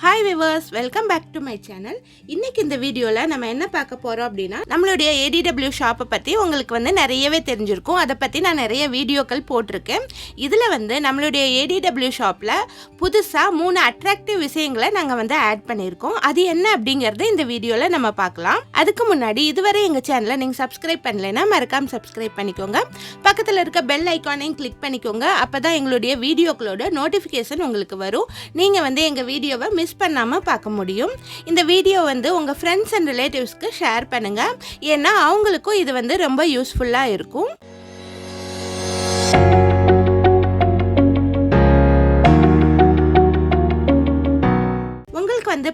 Hi viewers, welcome back to my channel. இன்னைக்கு இந்த வீடியோல நம்ம என்ன பார்க்க போறோம் அப்படினா நம்மளுடைய ADW ஷாப் பத்தி உங்களுக்கு நிறையவே தெரிஞ்சிருக்கும். அத பத்தி நான் நிறைய வீடியோக்கள் போட்டுருக்கேன். இதுல நம்மளுடைய ADW ஷாப்ல புதுசா 3 அட்ராக்டிவ் விஷயங்களை நாங்க ஆட் பண்ணிருக்கோம். அது என்ன அப்படிங்கறது இந்த வீடியோல நம்ம பார்க்கலாம். அதுக்கு முன்னாடி இதுவரை எங்க சேனலை நீங்க சப்ஸ்கிரைப் பண்ணலைனா மறக்காம சப்ஸ்கிரைப் பண்ணிக்கோங்க. பக்கத்துல இருக்க பெல் ஐகானையும் கிளிக் பண்ணிக்கோங்க. அப்பதான் எங்களுடைய வீடியோக்களோட நோட்டிஃபிகேஷன் உங்களுக்கு வரும். நீங்க எங்க வீடியோவை மிஸ் பண்ணாம பார்க்க முடியும். இந்த வீடியோ உங்க ஃப்ரெண்ட்ஸ் அண்ட் ரிலேட்டிவ்ஸ்க்கு ஷேர் பண்ணுங்க. ஏன்னா அவங்களுக்கும் இது ரொம்ப யூஸ்ஃபுல்லா இருக்கும்.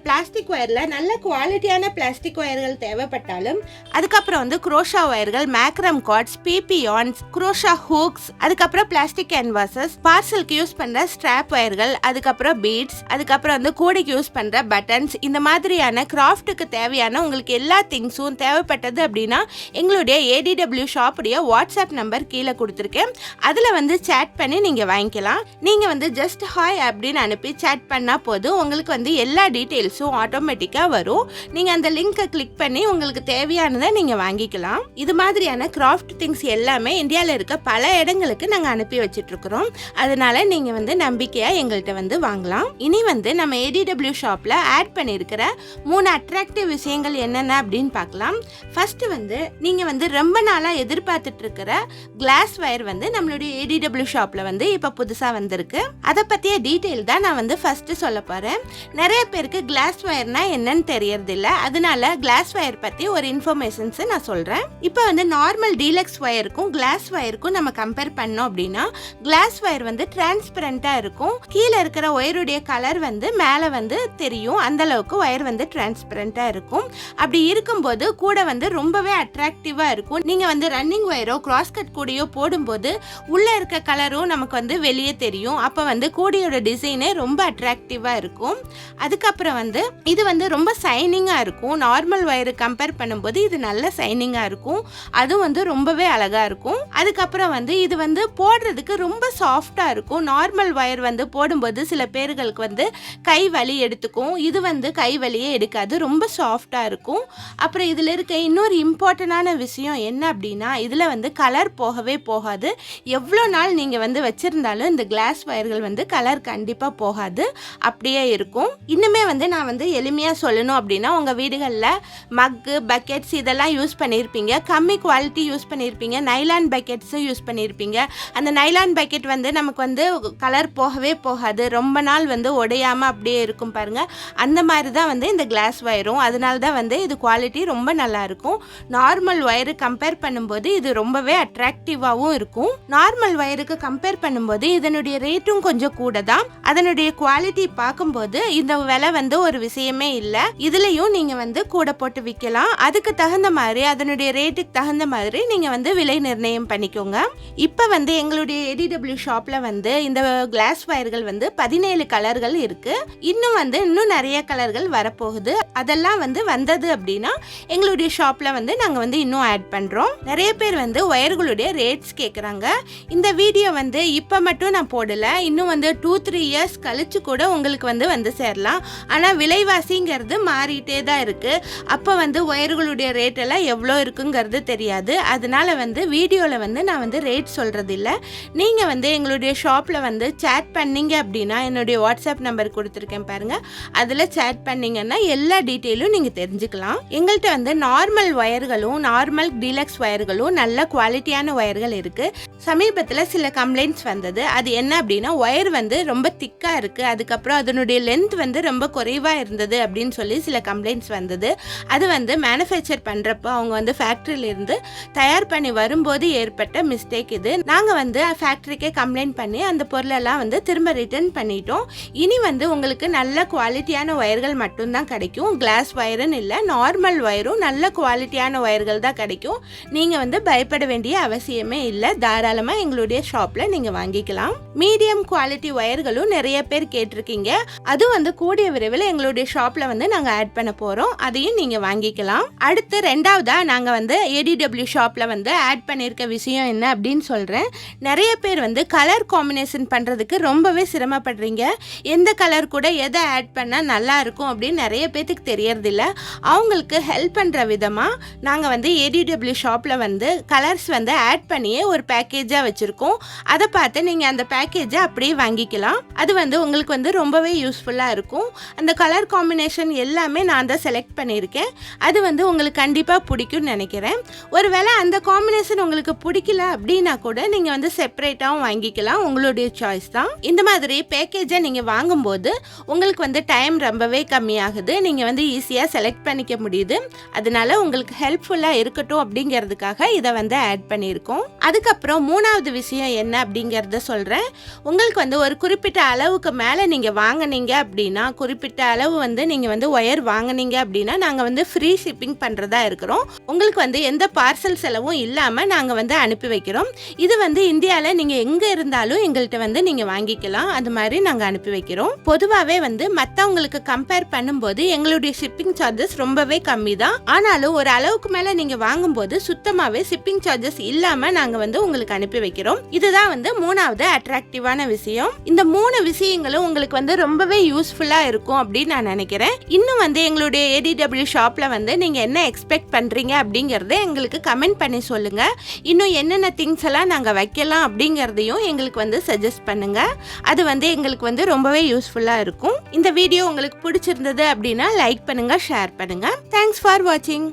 பிளாஸ்டிக் வயர்ல நல்ல குவாலிட்டியான பிளாஸ்டிக் வயர்கள் தேவைப்பட்டாலும் அதுக்கப்புறம் குரோஷா வயர்கள், மேக்ரம் கார்ட்ஸ், பிபியான்ஸ், குரோஷா ஹூக்ஸ், அதுக்கப்புறம் பிளாஸ்டிக் கேன்வாசஸ், பார்சலுக்கு யூஸ் பண்ற ஸ்ட்ராப் வயர்கள், அதுக்கப்புறம் பீட்ஸ், அதுக்கப்புறம் கூடைக்கு யூஸ் பண்ற பட்டன்ஸ், இந்த மாதிரியான கிராஃப்ட்டுக்கு தேவையான உங்களுக்கு எல்லா திங்ஸும் தேவைப்பட்டது அப்படின்னா எங்களுடைய ADW ஷாப்புடைய வாட்ஸ்அப் நம்பர் கீழே கொடுத்துருக்கேன். அதில் சேட் பண்ணி நீங்கள் வாங்கிக்கலாம். நீங்கள் ஜஸ்ட் ஹாய் அப்படின்னு அனுப்பி சேட் பண்ணால் போதும். உங்களுக்கு எல்லா டீட்டெயில்ஸும் ஆட்டோமேட்டிக்கா வரும். நீங்க அந்த லிங்கை கிளிக் பண்ணி உங்களுக்கு தேவையானதை நீங்க வாங்கிக்கலாம். இது மாதிரியான கிராஃப்ட் திங்ஸ் எல்லாமே இந்தியாவில் இருக்க பல இடங்களுக்கு நாங்க அனுப்பி வச்சிட்டு இருக்கிறோம். அதனால நீங்க நம்பிக்கையா எங்கள்கிட்ட வாங்கலாம். இனி நம்ம ADW ஷாப்ல ஆட் பண்ணியிருக்கிற 3 அட்ராக்டிவ் விஷயங்கள் என்னென்ன அப்படின்னு பார்க்கலாம். ஃபர்ஸ்ட் நீங்க ரொம்ப நாளா எதிர்பார்த்துட்டு இருக்கிற கிளாஸ் வயர் நம்மளுடைய ADW ஷாப்ல இப்ப புதுசா வந்திருக்கு. அதை பத்திய டீட்டெயில் தான் நான் ஃபர்ஸ்ட் சொல்ல போறேன். நிறைய பேருக்கு கிளாஸ் வயர்னா என்னன்னு தெரியறது இல்ல. அதனால கிளாஸ் வயர் பத்தி ஒரு இன்ஃபர்மேஷன்ஸ் நான் சொல்றேன். இப்போ நார்மல் டீலக்ஸ் வயருக்கும் கிளாஸ் வயருக்கும் நம்ம கம்பேர் பண்ணோம் அப்படின்னா கிளாஸ் வயர் டிரான்ஸ்பரண்டா இருக்கும். கீழே இருக்கிற ஒயருடைய கலர் மேல தெரியும். அந்த அளவுக்கு வயர் டிரான்ஸ்பரண்டா இருக்கும். அப்படி இருக்கும்போது கூட ரொம்பவே அட்ராக்டிவா இருக்கும். நீங்க ரன்னிங் வயரோ கிராஸ் கட் கூடையோ போடும்போது உள்ள இருக்க கலரும் நமக்கு வெளியே தெரியும். அப்ப கூடையோட டிசைனே ரொம்ப அட்ராக்டிவா இருக்கும். அதுக்கப்புறம் இது ரொம்ப சைனிங்கா இருக்கும். நார்மல் வயர் கம்பேர் பண்ணும்போது இது நல்ல சைனிங்கா இருக்கும். அதுவும் ரொம்பவே அழகா இருக்கும். அதுக்கப்புறம் இது போடுறதுக்கு ரொம்ப சாஃப்டா இருக்கும். நார்மல் வயர் போடும்போது சில பேர்களுக்கு கை வலி எடுத்துக்கும். இது கை வலியே எடுக்காது. ரொம்ப சாஃப்டா இருக்கும். அப்புறம் இதுல இருக்க இன்னொரு இம்பார்ட்டன்டான விஷயம் என்ன அப்படின்னா இதுல கலர் போகவே போகாது. எவ்வளோ நாள் நீங்க வச்சிருந்தாலும் இந்த கிளாஸ் வயர்கள் கலர் கண்டிப்பா போகாது. அப்படியே இருக்கும். இன்னுமே நான் எளிமையாக சொல்லணும் அப்படின்னா உங்கள் வீடுகளில் மக்கு, பக்கெட்ஸ் இதெல்லாம் யூஸ் பண்ணியிருப்பீங்க. கம்மி குவாலிட்டி யூஸ் பண்ணியிருப்பீங்க. நைலான் பக்கெட்ஸும் யூஸ் பண்ணியிருப்பீங்க. அந்த நைலான் பக்கெட் நமக்கு கலர் போகவே போகாது. ரொம்ப நாள் உடையாமல் அப்படியே இருக்கும் பாருங்கள். அந்த மாதிரி தான் இந்த கிளாஸ் வயரும். அதனால தான் இது குவாலிட்டி ரொம்ப நல்லா இருக்கும். நார்மல் வயரு கம்பேர் பண்ணும்போது இது ரொம்பவே அட்ராக்டிவாகவும் இருக்கும். நார்மல் வயருக்கு கம்பேர் பண்ணும்போது இதனுடைய ரேட்டும் கொஞ்சம் கூட தான். அதனுடைய குவாலிட்டி பார்க்கும்போது இந்த விலை ஒரு விஷயமே இல்ல. இதுலயும் நீங்க கூட போட்டு விற்கலாம். அதுக்கு தகுந்த மாதிரி அதனுடைய ரேட்டுக்கு தகுந்த மாதிரி நீங்க விலை நிர்ணயம் பண்ணிக்கோங்க. இப்ப எங்களுடைய ADW ஷாப்ல இந்த கிளாஸ் வயர்கள் 17 கலர்கள் இருக்கு. இன்னும் நிறைய கலர்கள் வரப்போகுது. அதெல்லாம் வந்தது அப்படின்னா எங்களுடைய ஷாப்ல நாங்க இன்னும் ஆட் பண்றோம். நிறைய பேர் வயர்களுடைய ரேட்ஸ் கேக்குறாங்க. இந்த வீடியோ இப்ப மட்டும் நான் போடல. இன்னும் 2-3 இயர்ஸ் கழிச்சு கூட உங்களுக்கு வந்து சேரலாம். ஆனால் விலைவாசிங்கிறது மாறிட்டே தான் இருக்கு. அப்போ ஒயர்களுடைய ரேட் எல்லாம் எவ்வளோ இருக்குங்கிறது தெரியாது. அதனால வீடியோவில் நான் ரேட் சொல்றது இல்லை. நீங்கள் எங்களுடைய ஷாப்பில் சேட் பண்ணீங்க அப்படின்னா என்னுடைய வாட்ஸ்அப் நம்பர் கொடுத்துருக்கேன் பாருங்க. அதில் சேட் பண்ணீங்கன்னா எல்லா டீட்டெயிலும் நீங்கள் தெரிஞ்சுக்கலாம். எங்கள்கிட்ட நார்மல் வயர்களும் நார்மல் டீலக்ஸ் வயர்களும் நல்ல குவாலிட்டியான வயர்கள் இருக்கு. சமீபத்தில் சில கம்ப்ளைண்ட்ஸ் வந்தது. அது என்ன அப்படின்னா ஒயர் ரொம்ப திக்காக இருக்கு. அதுக்கப்புறம் அதனுடைய லென்த் ரொம்ப குறைவா இருந்தது அப்படின்னு சொல்லி சில கம்ப்ளைண்ட்ஸ் வந்தது. அது மேனுஃபேக்சர் பண்றப்போ அவங்க ஃபேக்டரியில இருந்து தயார் பண்ணி வரும்போது ஏற்பட்ட மிஸ்டேக் இது. நாங்க ஃபேக்டரிக்கே கம்ப்ளைண்ட் பண்ணி அந்த பொருளெல்லாம் திரும்ப ரிட்டர்ன் பண்ணிட்டோம். இனி உங்களுக்கு நல்ல குவாலிட்டியான வயர்கள் மட்டும்தான் கிடைக்கும். கிளாஸ் வயரும் இல்லை, நார்மல் வயரும் நல்ல குவாலிட்டியான வயர்கள் தான் கிடைக்கும். நீங்க பயப்பட வேண்டிய அவசியமே இல்லை. தாராளமா எங்களுடைய ஷாப்ல நீங்க வாங்கிக்கலாம். மீடியம் குவாலிட்டி வயர்களும் நிறைய பேர் கேட்டிருக்கீங்க. அது கூடிய விரைவில் விரைவில் எங்களுடைய ஷாப்ல வந்து நாங்க ஆட் பண்ண போறோம். அதையும் நீங்க வாங்கிக்கலாம். அடுத்து ரெண்டாவதா நாங்க வந்து ADW ஷாப்ல வந்து ஆட் பண்ணிருக்க விஷயம் என்ன அப்படின்னு சொல்றேன். நிறைய பேர் வந்து கலர் காம்பினேஷன் பண்றதுக்கு ரொம்பவே சிரமப்படுறீங்க. எந்த கலர் கூட எதை ஆட் பண்ணா நல்லா இருக்கும் அப்படின்னு நிறைய பேத்துக்கு தெரியறதில்ல. அவங்களுக்கு ஹெல்ப் பண்ற விதமா நாங்க வந்து ADW ஷாப்ல வந்து கலர்ஸ் வந்து ஆட் பண்ணியே ஒரு பேக்கேஜா வச்சிருக்கோம். அதை பார்த்து நீங்க அந்த பேக்கேஜை அப்படியே வாங்கிக்கலாம். அது வந்து உங்களுக்கு வந்து ரொம்பவே யூஸ்ஃபுல்லா இருக்கும். அந்த கலர் காம்பினேஷன் எல்லாமே நான் தான் செலக்ட் பண்ணியிருக்கேன். அது வந்து உங்களுக்கு கண்டிப்பா பிடிக்கும்னு நினைக்கிறேன். ஒருவேளை அந்த காம்பினேஷன் உங்களுக்கு பிடிக்கல அப்படின்னா கூட நீங்க வந்து செப்பரேட்டாகவும் வாங்கிக்கலாம். உங்களுடைய சாய்ஸ் தான். இந்த மாதிரி பேக்கேஜை நீங்க வாங்கும்போது உங்களுக்கு வந்து டைம் ரொம்பவே கம்மியாகுது. நீங்க வந்து ஈஸியா செலக்ட் பண்ணிக்க முடியுது. அதனால உங்களுக்கு ஹெல்ப்ஃபுல்லா இருக்கட்டும் அப்படிங்கிறதுக்காக இதை வந்து ஆட் பண்ணியிருக்கோம். அதுக்கப்புறம் மூணாவது விஷயம் என்ன அப்படிங்கிறத சொல்றேன். உங்களுக்கு வந்து ஒரு குறிப்பிட்ட அளவுக்கு மேலே நீங்க வாங்கினீங்க அப்படின்னா, குறிப்பிட்ட அளவு வந்து நீங்க வந்து ஒயர் வாங்கினீங்க அப்படின்னா நாங்க வந்து ஃப்ரீ ஷிப்பிங் பண்றதா இருக்கிறோம். உங்களுக்கு வந்து எந்த பார்சல் செலவும் இல்லாம நாங்க வந்து அனுப்பி வைக்கிறோம். இது வந்து இந்தியாவில் நீங்க எங்க இருந்தாலும் எங்கள்கிட்ட வந்து நீங்க வாங்கிக்கலாம். அது மாதிரி நாங்க அனுப்பி வைக்கிறோம். பொதுவாகவே வந்து மற்றவங்களுக்கு கம்பேர் பண்ணும்போது எங்களுடைய ஷிப்பிங் சார்ஜஸ் ரொம்பவே கம்மி தான். ஆனாலும் ஒரு அளவுக்கு மேல நீங்க வாங்கும்போது சுத்தமாவே ஷிப்பிங் சார்ஜஸ் இல்லாம நாங்க வந்து உங்களுக்கு அனுப்பி வைக்கிறோம். இதுதான் வந்து மூணாவது அட்ராக்டிவான விஷயம். இந்த 3 விஷயங்களும் உங்களுக்கு வந்து ரொம்பவே யூஸ்ஃபுல்லா இருக்கும் அப்படின்னு நான் நினைக்கிறேன். இன்னும் வந்து எங்களுடைய ADW ஷாப்ல வந்து நீங்க என்ன எக்ஸ்பெக்ட் பண்றீங்க அப்படிங்கறத எங்களுக்கு கமெண்ட் பண்ணி சொல்லுங்க. இன்னும் என்னென்ன திங்ஸ் எல்லாம் நாங்க வைக்கலாம் அப்படிங்கறதையும் எங்களுக்கு வந்து சஜஸ்ட் பண்ணுங்க. அது வந்து எங்களுக்கு வந்து ரொம்பவே யூஸ்ஃபுல்லா இருக்கும். இந்த வீடியோ உங்களுக்கு பிடிச்சிருந்தது அப்படின்னா லைக் பண்ணுங்க, ஷேர் பண்ணுங்க. தேங்க்ஸ் ஃபார் வாட்சிங்.